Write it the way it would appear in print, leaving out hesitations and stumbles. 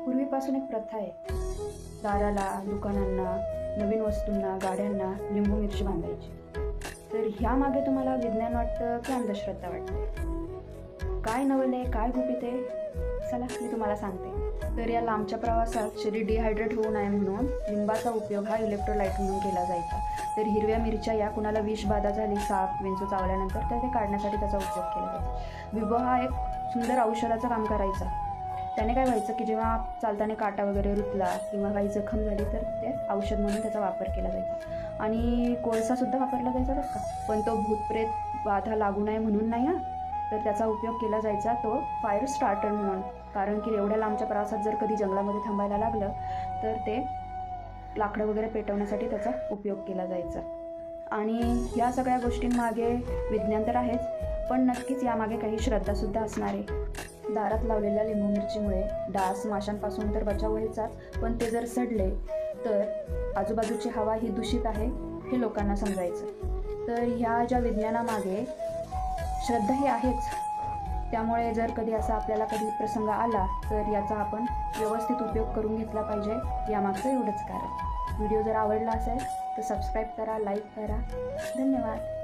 पूर्वीपासून एक प्रथा आहे, दाराला, दुकानांना, नवीन वस्तूंना, गाड्यांना लिंबू मिरची बांधायची. तर ह्यामागे तुम्हाला विज्ञान वाटतं की अंधश्रद्धा वाटते? काय नवल आहे, काय गुपित आहे? चला मी तुम्हाला सांगते. तर या लांबच्या प्रवासात शरीर डिहायड्रेट होऊ नये म्हणून लिंबाचा उपयोग हा इलेक्ट्रोलाइट म्हणून केला जायचा. तर हिरव्या मिरच्या या कुणाला विषबाधा झाली, साप विंचू चावल्यानंतर तर ते काढण्यासाठी त्याचा उपयोग केला जायचा. विभो हा एक सुंदर औषधाचं काम करायचा. त्याने काय व्हायचं की जेव्हा चालताना काटा वगैरे रुतला किंवा काही जखम झाली तर ते औषध म्हणून त्याचा वापर केला जायचा. आणि कोळसासुद्धा वापरला जायचा बरं का, पण तो भूतप्रेत बाधा लागू नये म्हणून नाही हां. तर त्याचा उपयोग केला जायचा तो फायर स्टार्टर म्हणून. कारण की एवढ्या लांबच्या प्रवासात जर कधी जंगलामध्ये थांबायला लागलं तर ते लाकडं वगैरे पेटवण्यासाठी त्याचा उपयोग केला जायचा. आणि ह्या सगळ्या गोष्टींमागे विज्ञान तर आहेच, पण नक्कीच यामागे काही श्रद्धासुद्धा असणार आहे. दारात लावलेल्या लिंबू मिरचीमुळे डास माशांपासून तर बचाव व्हायचाच, पण ते जर सडले तर आजूबाजूची हवा ही दूषित आहे हे लोकांना समजायचं. तर ह्या ज्या विज्ञानामागे श्रद्धा ही आहेच. त्यामुळे जर कधी असा आपल्याला कधी प्रसंग आला तर याचा आपण व्यवस्थित उपयोग करून घेतला पाहिजे, यामागचं एवढंच कारण. व्हिडिओ जर आवडला असेल तर सबस्क्राईब करा, लाईक करा. धन्यवाद.